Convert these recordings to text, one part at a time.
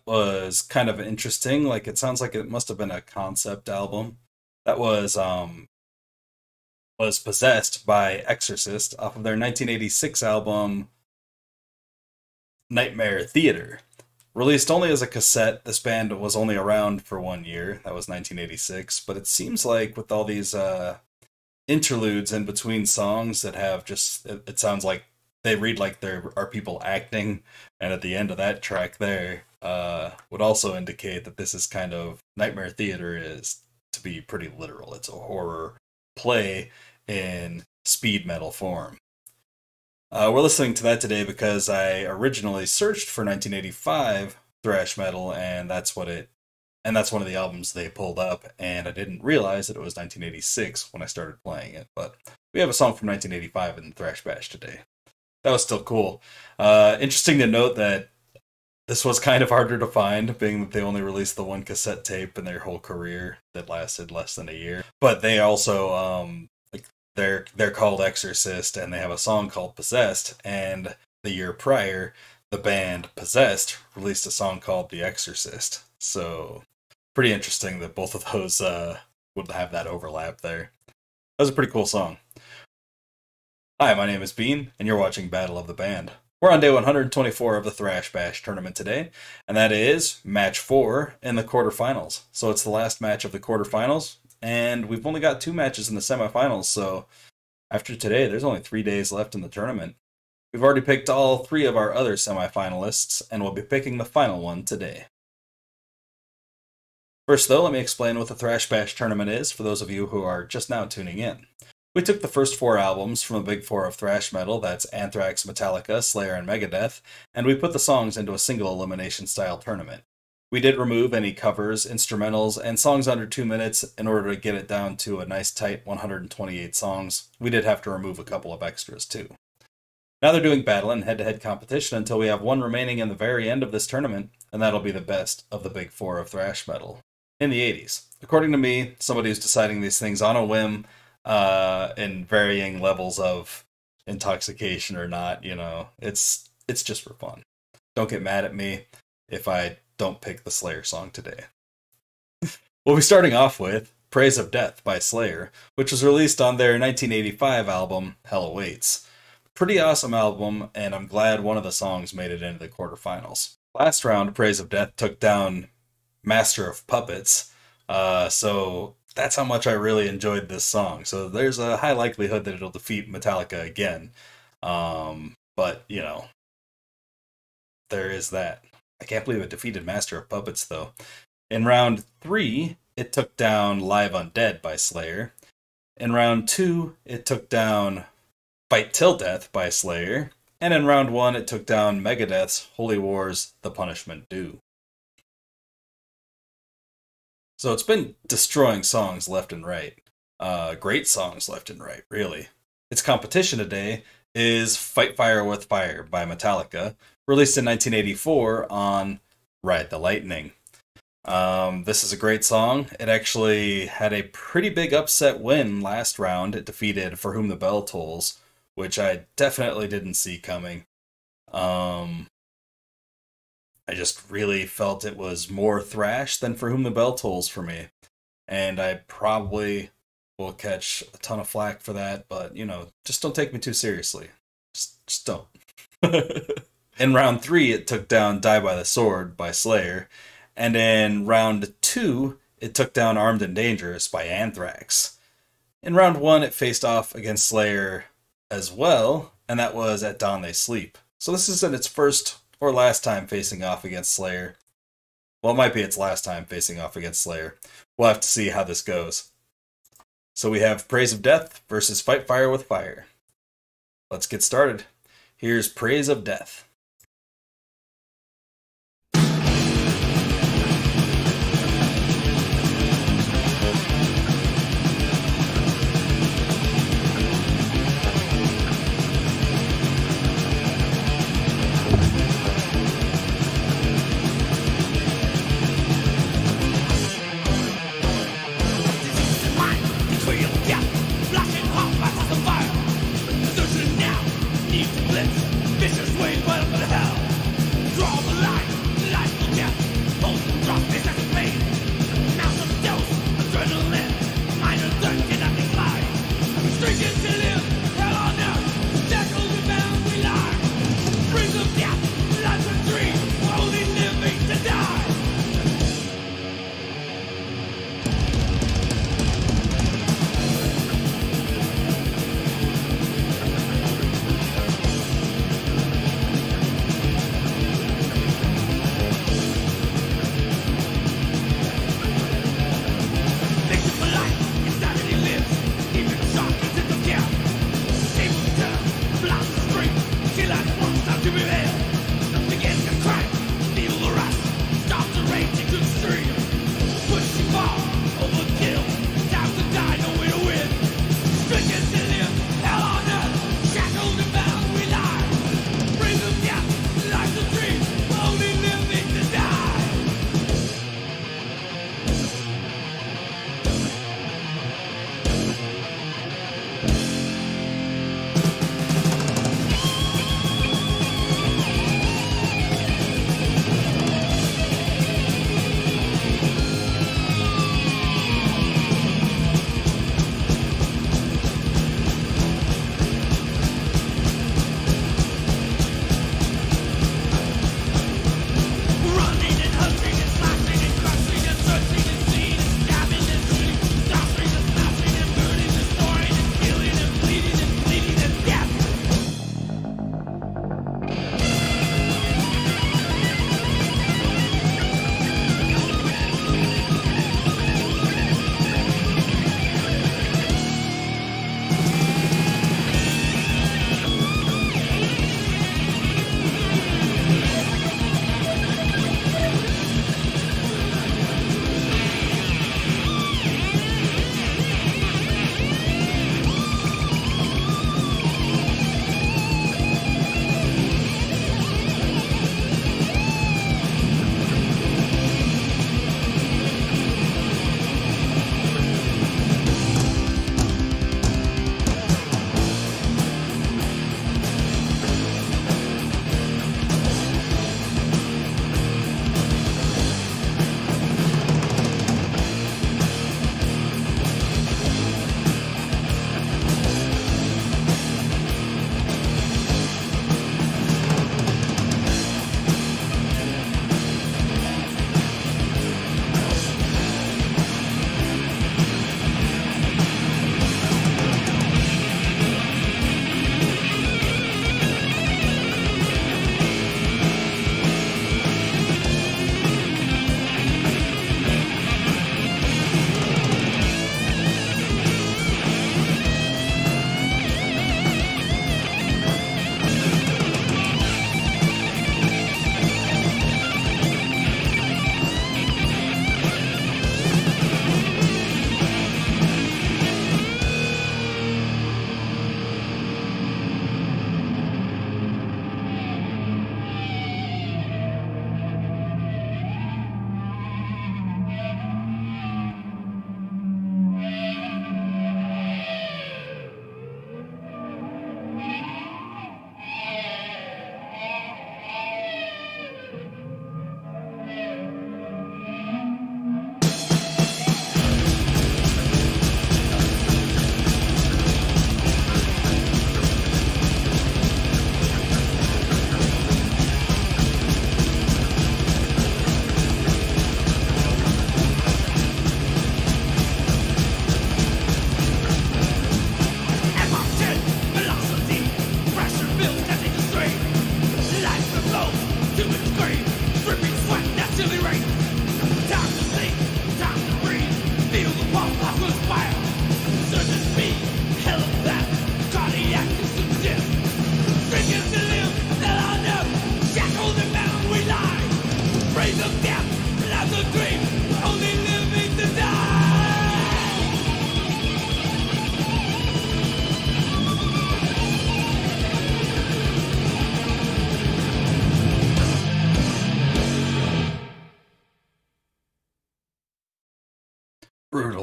was kind of interesting. Like, it sounds like it must have been a concept album that was possessed by Exorcist off of their 1986 album Nightmare Theater. Released only as a cassette, this band was only around for 1 year. That was 1986. But it seems like with all these interludes in between songs that have just, it sounds like they read like there are people acting. And at the end of that track there would also indicate that this is kind of, Nightmare Theater is, to be pretty literal, it's a horror play in speed metal form. We're listening to that today because I originally searched for 1985 thrash metal, and that's one of the albums they pulled up, and I didn't realize that it was 1986 when I started playing it. But we have a song from 1985 in Thrash Bash today. That was still cool. Interesting to note that this was kind of harder to find, being that they only released the one cassette tape in their whole career that lasted less than a year. But they also they're called Exorcist, and they have a song called Possessed, and the year prior, the band Possessed released a song called The Exorcist. So, pretty interesting that both of those would have that overlap there. That was a pretty cool song. Hi, my name is Bean, and you're watching Battle of the Band. We're on day 124 of the Thrash Bash tournament today, and that is match 4 in the quarterfinals. So it's the last match of the quarterfinals, and we've only got 2 matches in the semifinals, so after today, there's only 3 days left in the tournament. We've already picked all 3 of our other semifinalists, and we'll be picking the final one today. First, though, let me explain what the Thrash Bash tournament is for those of you who are just now tuning in. We took the first 4 albums from the big 4 of thrash metal, that's Anthrax, Metallica, Slayer, and Megadeth, and we put the songs into a single elimination style tournament. We did remove any covers, instrumentals, and songs under 2 minutes in order to get it down to a nice tight 128 songs. We did have to remove a couple of extras too. Now they're doing battle and head-to-head competition until we have 1 remaining in the very end of this tournament, and that'll be the best of the big 4 of thrash metal in the 80s. According to me, somebody who's deciding these things on a whim, in varying levels of intoxication or not, it's just for fun. Don't get mad at me if I don't pick the Slayer song today. We'll be starting off with Praise of Death by Slayer, which was released on their 1985 album, Hell Awaits. Pretty awesome album, and I'm glad one of the songs made it into the quarterfinals. Last round, Praise of Death took down Master of Puppets, so that's how much I really enjoyed this song. So there's a high likelihood that it'll defeat Metallica again. But, there is that. I can't believe it defeated Master of Puppets, though. In round 3, it took down Live Undead by Slayer. In round 2, it took down Fight Till Death by Slayer. And in round 1, it took down Megadeth's Holy War's The Punishment Due. So it's been destroying songs left and right. Great songs left and right, really. Its competition today is Fight Fire with Fire by Metallica, released in 1984 on Ride the Lightning. This is a great song. It actually had a pretty big upset win last round. It defeated For Whom the Bell Tolls, which I definitely didn't see coming. I just really felt it was more thrash than For Whom the Bell Tolls for me. And I probably will catch a ton of flack for that, but, just don't take me too seriously. Just don't. In round 3, it took down Die by the Sword by Slayer. And in round 2, it took down Armed and Dangerous by Anthrax. In round 1, it faced off against Slayer as well, and that was At Dawn They Sleep. So this isn't its first or last time facing off against Slayer. Well, it might be its last time facing off against Slayer. We'll have to see how this goes. So we have Praise of Death versus Fight Fire with Fire. Let's get started. Here's Praise of Death. Vicious waves, but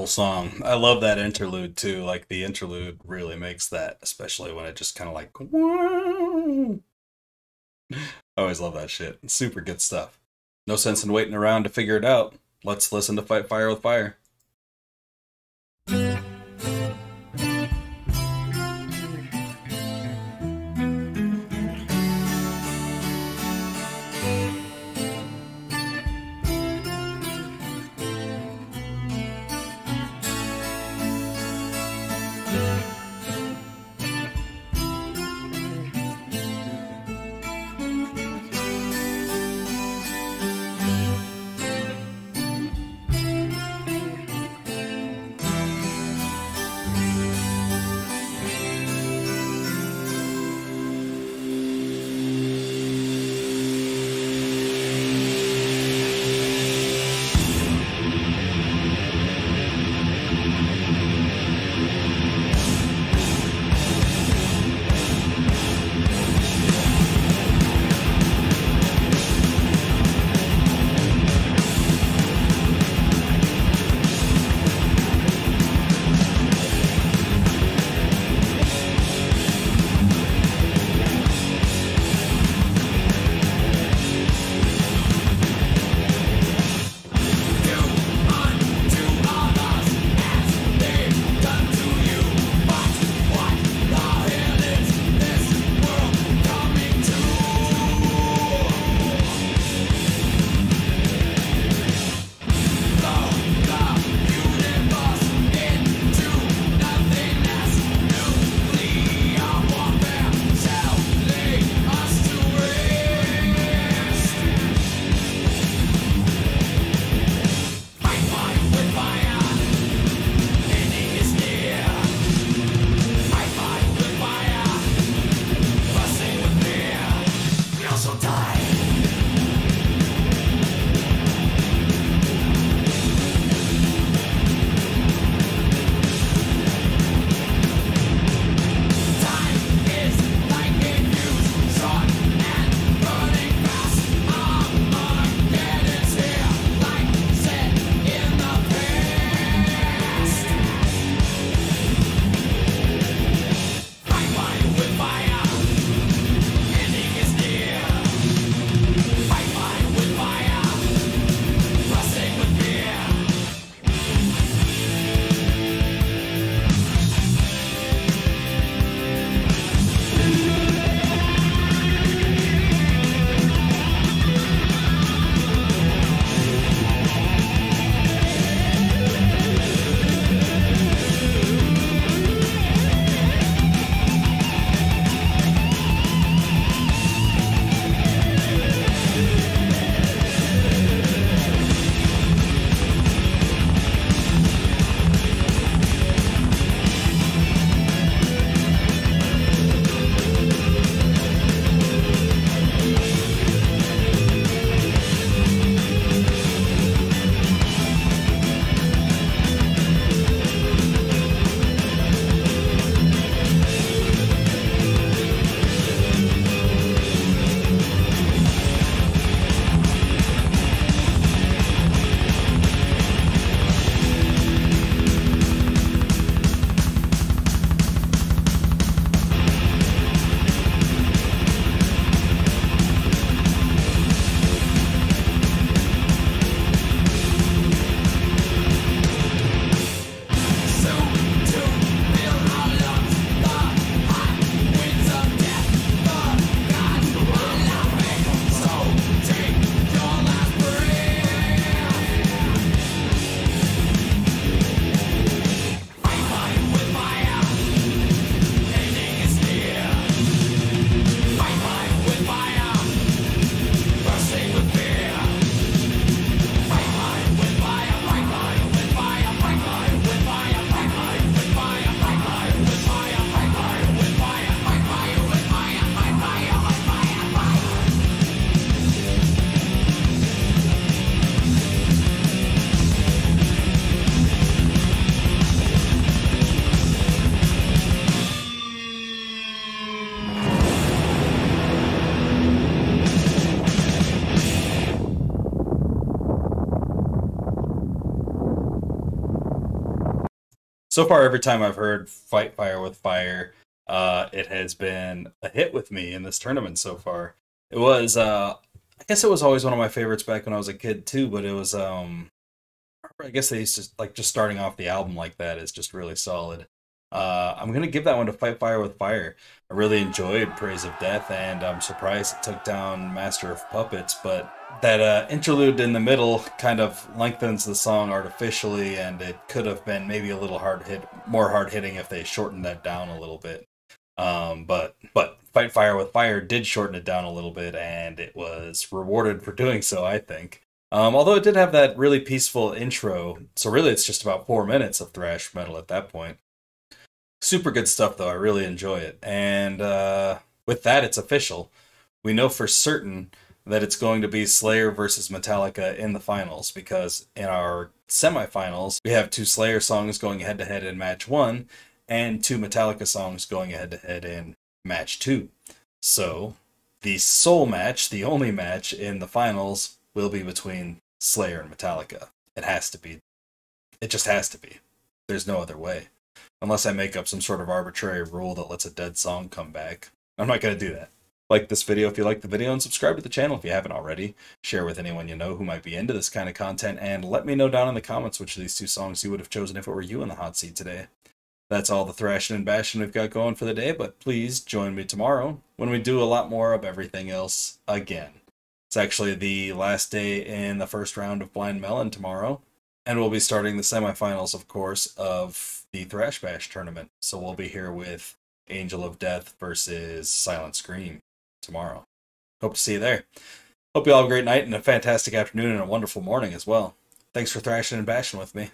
incredible song. I love that interlude too. Like the interlude really makes that, especially when it just kind of like. I always love that shit. Super good stuff. No sense in waiting around to figure it out. Let's listen to Fight Fire with Fire. So far, every time I've heard Fight Fire with Fire, it has been a hit with me in this tournament so far. It was, I guess it was always one of my favorites back when I was a kid too, but it was, I guess they used to, like, just starting off the album like that is just really solid. I'm gonna give that one to Fight Fire with Fire. I really enjoyed Praise of Death, and I'm surprised it took down Master of Puppets, but that interlude in the middle kind of lengthens the song artificially, and it could have been maybe a little more hard hitting if they shortened that down a little bit. But Fight Fire with Fire did shorten it down a little bit, and it was rewarded for doing so, I think. Although it did have that really peaceful intro, so really it's just about 4 minutes of thrash metal at that point. Super good stuff, though. I really enjoy it. And with that, it's official. We know for certain that it's going to be Slayer versus Metallica in the finals, because in our semifinals, we have two Slayer songs going head to head in match one, and two Metallica songs going head to head in match two. So, the sole match, the only match in the finals, will be between Slayer and Metallica. It has to be. It just has to be. There's no other way. Unless I make up some sort of arbitrary rule that lets a dead song come back. I'm not going to do that. Like this video if you like the video, and subscribe to the channel if you haven't already. Share with anyone you know who might be into this kind of content, and let me know down in the comments which of these two songs you would have chosen if it were you in the hot seat today. That's all the thrashing and bashing we've got going for the day, but please join me tomorrow when we do a lot more of everything else again. It's actually the last day in the first round of Blind Melon tomorrow, and we'll be starting the semifinals, of course, of the Thrash Bash tournament. So we'll be here with Angel of Death versus Silent Scream tomorrow. Hope to see you there. Hope you all have a great night and a fantastic afternoon and a wonderful morning as well. Thanks for thrashing and bashing with me.